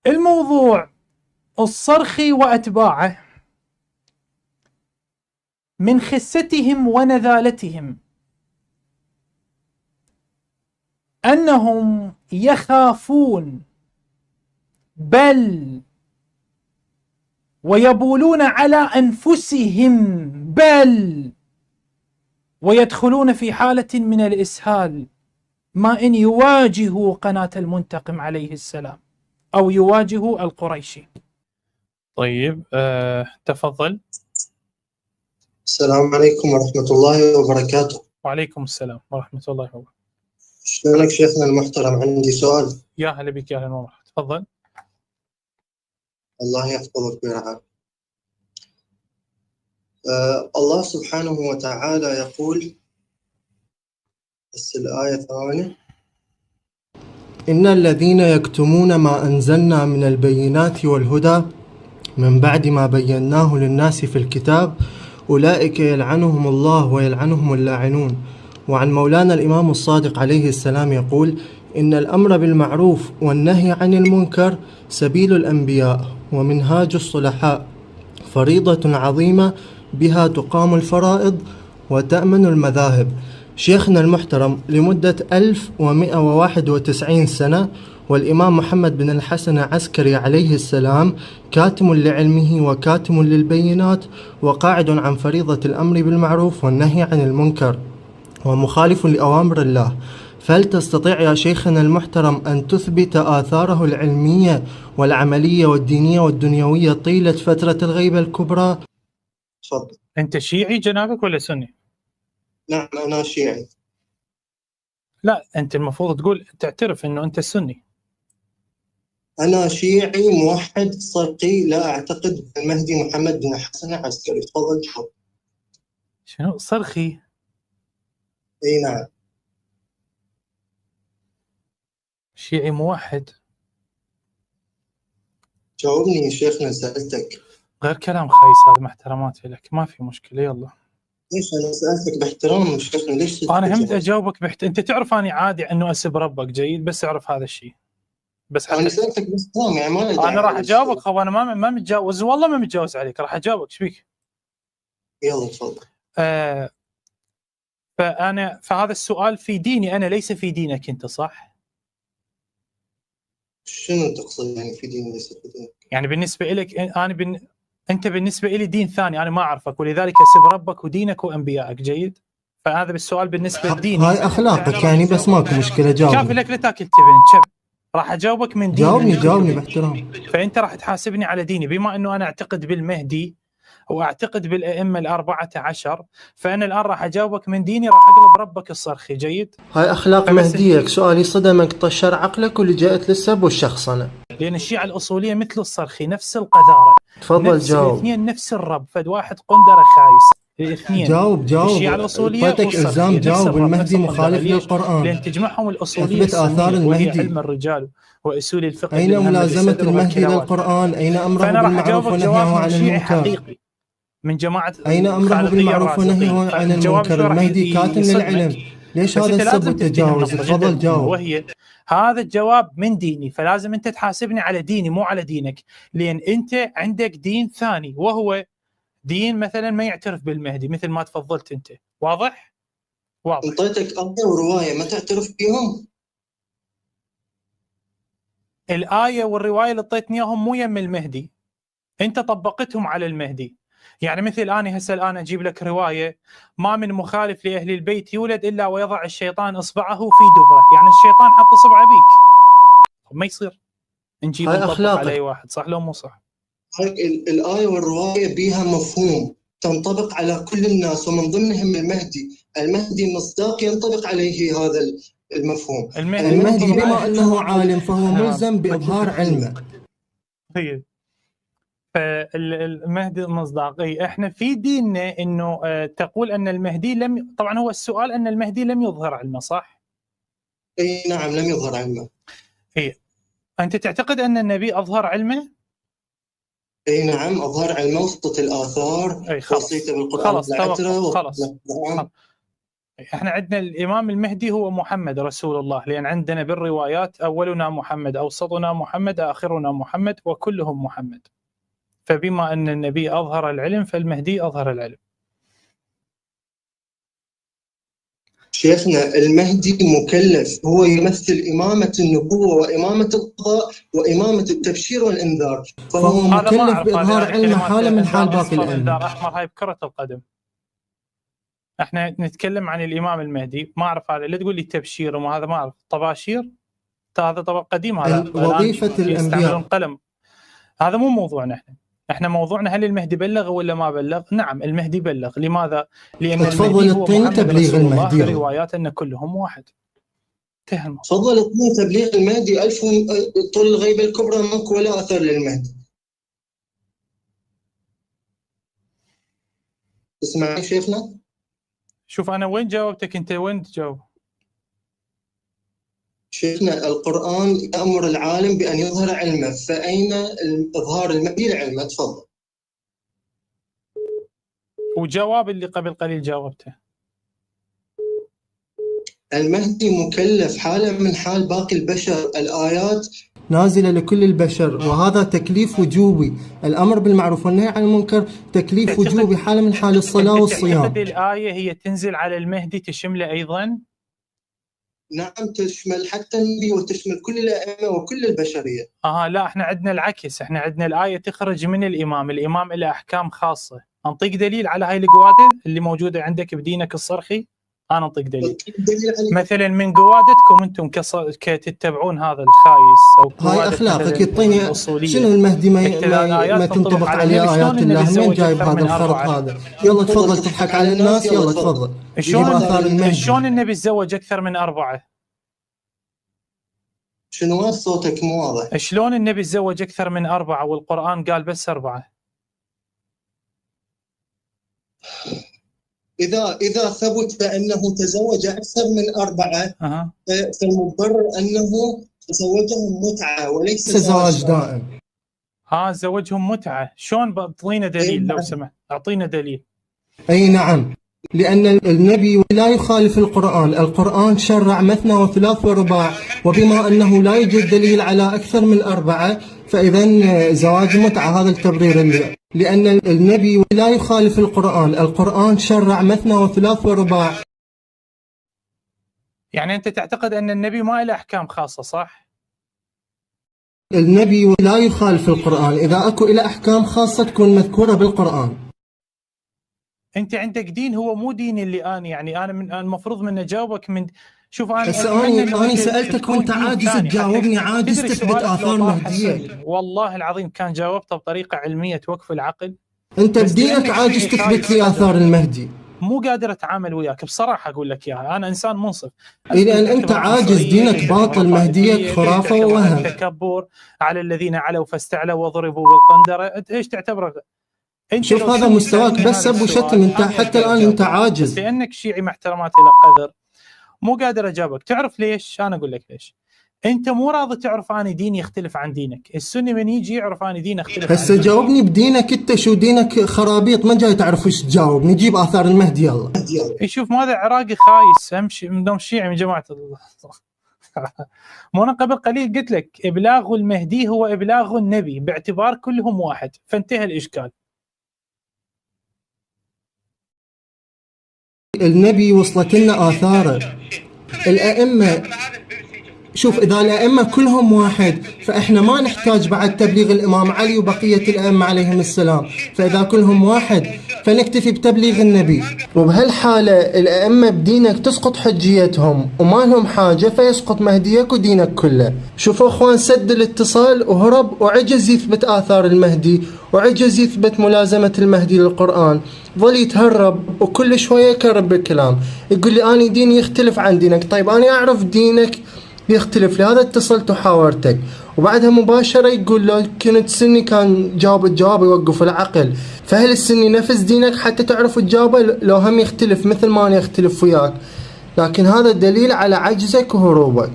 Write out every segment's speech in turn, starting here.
الموضوع الصرخي وأتباعه من خستهم ونذالتهم أنهم يخافون بل ويبولون على أنفسهم بل ويدخلون في حالة من الإسهال ما إن يواجهوا قناة المنتقم عليه السلام أو يواجهوا القريشي. طيب تفضل. السلام عليكم ورحمة الله وبركاته. وعليكم السلام ورحمة الله وبركاته. شلونك شيخنا المحترم؟ عندي سؤال. يا هلا بك، يا هلا ومرحبا، تفضل. الله يحفظك ويرعاك. الله سبحانه وتعالى يقول، بس الآية ثواني: إن الذين يكتمون ما أنزلنا من البينات والهدى من بعد ما بيناه للناس في الكتاب أولئك يلعنهم الله ويلعنهم اللاعنون. وعن مولانا الإمام الصادق عليه السلام يقول: إن الأمر بالمعروف والنهي عن المنكر سبيل الأنبياء ومنهاج الصلحاء، فريضة عظيمة بها تقام الفرائض وتأمن المذاهب. شيخنا المحترم، لمدة 1191 سنة والإمام محمد بن الحسن العسكري عليه السلام كاتم لعلمه وكاتم للبينات وقاعد عن فريضة الأمر بالمعروف والنهي عن المنكر ومخالف لأوامر الله، فهل تستطيع يا شيخنا المحترم أن تثبت آثاره العلمية والعملية والدينية والدنيوية طيلة فترة الغيبة الكبرى؟ تفضل. أنت شيعي جنابك ولا سني؟ نعم أنا شيعي. لا، أنت المفروض تقول تعترف أنه أنت سني. أنا شيعي موحد صرقي، لا أعتقد بالمهدي محمد بن الحسن العسكري. تفضل جاوب. شنو صرخي؟ اي نعم. شيعي موحد؟ جاوبني يا شيخنا، سألتك. غير كلام خايس هذا، محترماتي لك، ما في مشكلة. يلا. ليش أنا سألتك باحترام شيخنا؟ ليش أنا هم أجاوبك أنت تعرف أني عادي أنه أسب ربك، جيد، بس أعرف هذا الشيء. بس أنا سألتك باحترام، يعني ما أنا راح أجاوبك. خو أنا ما متجاوز، والله ما متجاوز عليك، راح أجاوبك. ايش بيك؟ يلا تفضل. فهذا السؤال في ديني أنا، ليس في دينك أنت، صح؟ شنو تقصد يعني في دين ليس في دينك؟ يعني بالنسبة لك أنت بالنسبة لي دين ثاني، أنا ما أعرفك، ولذلك أسب ربك ودينك وأنبيائك، جيد؟ فهذا بالسؤال بالنسبة لديني. هاي أخلاقك يعني، بس ماكو مشكلة. جاوبني. كافي لك لا تاكل تبن شب. راح أجاوبك من ديني. جاوبني باحترام. فأنت راح تحاسبني على ديني، بما أنه أنا أعتقد بالمهدي وأعتقد بالأئمة 14، فأنا الآن راح أجاوبك من ديني، راح أقلب ربك الصرخي، جيد؟ هاي أخلاق مهديك. سؤالي صدمك طشر عقلك واللي جاءت للسب والشخصنة. لأن الشيعة الأصولية مثل الصرخي، نفس القذارة. تفضل جاوب. الاثنين نفس الرب، فد واحد قندرة خايس. الاثنين جاوب. الشيعة الأصولية طيتك إلزام جاوب. المهدي مخالف للقرآن. لأن تجمعهم الأصولية أثبت آثار وهي المهدي. علم الرجال وأصول الفقه. أين ملازمة المهدي للقرآن؟ أين أمره بالمعروف ونهيه عن المنكر؟ من جماعة أين أمره بالمعروف ونهيه عن المنكر؟ المهدي كاتم للعلم. ليش هذا السب والتجاوز؟ تفضل جاوب. وهي هذا الجواب من ديني، فلازم أنت تحاسبني على ديني مو على دينك، لأن أنت عندك دين ثاني، وهو دين مثلا ما يعترف بالمهدي مثل ما تفضلت أنت. واضح؟ انطيتك آية ورواية ما تعترف بهم؟ الآية والرواية اللي اعطيتني اياهم مو يم المهدي، أنت طبقتهم على المهدي. يعني مثل أنا هسه الآن أجيب لك رواية: ما من مخالف لأهل البيت يولد إلا ويضع الشيطان إصبعه في دبره، يعني الشيطان حط إصبعه بيك، ما يصير نجيب نطبق على أي واحد، صح لو مو صح؟ الآية والرواية بيها مفهوم تنطبق على كل الناس، ومن ضمنهم المهدي. المهدي مصداق ينطبق عليه هذا المفهوم. المهدي بما أنه عالم فهو ملزم بإظهار علمه. طيب، فالمهدي مصداقي. احنا في ديننا انه تقول ان المهدي لم، طبعا هو السؤال ان المهدي لم يظهر علمه، صح؟ اي نعم لم يظهر علمه. اي انت تعتقد ان النبي اظهر علمه؟ اي نعم اظهر علمه وسط الاثار، وصيته بالقران. خلاص احنا عندنا الامام المهدي هو محمد رسول الله، لان عندنا بالروايات اولنا محمد، اوسطنا محمد، اخرنا محمد، وكلهم محمد. فبما ان النبي اظهر العلم فالمهدي اظهر العلم. شيخنا المهدي مكلف، هو يمثل إمامة النبوة وإمامة القضاء وإمامة التبشير والإنذار، فهو هذا ما مكلف اعرف، بإظهار هذه علم كلمات حالة من حال انذار باقي اصفر انذار الأئمة. احمر، هاي بكرة القدم. احنا نتكلم عن الامام المهدي، ما اعرف هذا، لا تقول لي تبشير وما هذا ما اعرف. طباشير هذا طبق قديم، هذا وظيفة الان يستعملون الأنبياء. قلم. هذا مو موضوعنا احنا موضوعنا هل المهدي بلغ ولا ما بلغ؟ نعم المهدي بلغ. لماذا؟ لان تفضل المهدي هو اعطيني محمد تبليغ رسول الله، المهدي. في روايات ان كلهم واحد. انتهى الموضوع. تفضل اعطيني تبليغ المهدي. ألف طول الغيبة الكبرى ماكو ولا أثر للمهدي. تسمعني شيخنا؟ شوف انا وين جاوبتك، انت وين تجاوب؟ شيخنا القرآن يأمر العالم بأن يظهر علمه، فأين إظهار المهدي لعلمه؟ تفضل. وجواب اللي قبل قليل جاوبته. المهدي مكلف حالة من حال باقي البشر. الآيات نازلة لكل البشر، وهذا تكليف وجوبي. الأمر بالمعروف والنهي عن المنكر تكليف وجوبي، حالة من حال الصلاة والصيام. تعتقد الآية هي تنزل على المهدي تشمله أيضا؟ نعم تشمل حتى النبي وتشمل كل الأئمة وكل البشرية. لا احنا عندنا العكس، احنا عندنا الآية تخرج من الإمام له أحكام خاصة. أنطيك دليل على هاي القوادة اللي موجودة عندك بدينك الصرخي؟ أنا أنطيك دليل. مثلا من قوادتكم أنتم كتتبعون هذا الخايس أو هاي أخلاقك يعطيني الأصولية. شنو المهدي ما تنطبق عليه آيات الله؟ من جايب هذا الخرط هذا؟ يلا تفضل تضحك على الناس، يلا تفضل. شلون النبي تزوج أكثر من 4؟ شنو صوتك مو واضح؟ شلون النبي تزوج أكثر من 4 والقرآن قال بس 4؟ إذا ثبت بأنه تزوج أكثر من 4 فالمبرر أنه تزوجهم متعة وليس زواج دائم. زوجهم متعة. شلون؟ أعطينا دليل لو سمحت، أعطينا دليل. أي نعم، لأن النبي لا يخالف القرآن. القرآن شرع مثنى وثلاث ورباع، وبما أنه لا يوجد دليل على أكثر من 4 فإذا زواج متعة. هذا التبرير اللي لأن النبي لا يخالف القرآن. القرآن شرع مثنى وثلاث ورباع. يعني أنت تعتقد أن النبي ما له أحكام خاصة، صح؟ النبي لا يخالف القرآن. إذا أكو إلى أحكام خاصة تكون مذكورة بالقرآن. أنت عندك دين هو مو دين اللي أنا المفروض من أجاوبك من. شوف أنا سألتك وأنت عاجز تجاوبني، عاجز تثبت آثار مهدية. والله العظيم كان جاوبته بطريقة علمية توقف العقل. أنت بدينك عاجز تثبت لي آثار المهدي. مو قادر أتعامل وياك بصراحة، أقول لك إياها، أنا إنسان منصف. لأن أنت عاجز، دينك باطل، مهديك خرافة ووهم. تكبر على الذين علوا فاستعلوا وضربوا بالقندرة. إيش تعتبره؟ شوف هذا مستواك بس سب وشتم. أنت حتى الآن أنت عاجز. لأنك شيعي مع احتراماتي إلى قدر مو قادر أجابك. تعرف ليش؟ أنا أقول لك ليش. أنت مو راضي تعرف أنا ديني يختلف عن دينك. السني من يجي يعرف أنا ديني يختلف عن هسه دينك. جاوبني بدينك أنت، شو دينك خرابيط ما جاي تعرف وش تجاوب. نجيب آثار المهدي يلا. يشوف ماذا عراقي خايس أمشي من دم شيعي من جماعة الله. مو أنا قبل قليل قلت لك إبلاغ المهدي هو إبلاغ النبي باعتبار كلهم واحد، فانتهى الإشكال. النبي وصلت لنا آثاره. الأئمة، شوف إذا الأئمة كلهم واحد فإحنا ما نحتاج بعد تبليغ الإمام علي وبقية الأئمة عليهم السلام. فإذا كلهم واحد فنكتفي بتبليغ النبي، وبهالحالة الأئمة بدينك تسقط حجيتهم وما لهم حاجة، فيسقط مهديك ودينك كله. شوفوا أخوان، سد الاتصال وهرب وعجز يثبت آثار المهدي وعجز يثبت ملازمة المهدي للقرآن. ظل يتهرب وكل شوية يكرر بالكلام، يقول لي أنا ديني يختلف عن دينك. طيب أنا أعرف دينك يختلف، لهذا اتصلت وحاورتك. وبعدها مباشرة يقول لو كنت سني كان جاوب الجواب يوقف العقل. فهل السني نفس دينك حتى تعرف تجاوبه لو هم يختلف مثل ما أنا يختلف وياك؟ لكن هذا دليل على عجزك وهروبك.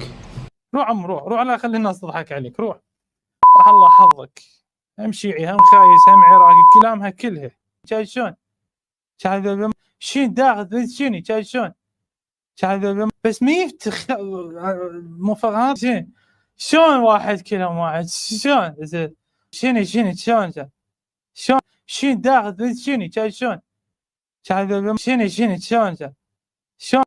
روح عم روح لا خلي الناس تضحك عليك. روح راح الله حظك. هم شيعي هم خايس هم عراقي كلامها كلها. شايف شلون؟ شين داخل شيني شايف شلون؟ بس ما يفتخ مو فاهم شلون واحد كلام واحد شلون شنو شلون شنو داخل شنو شلون شنو شلون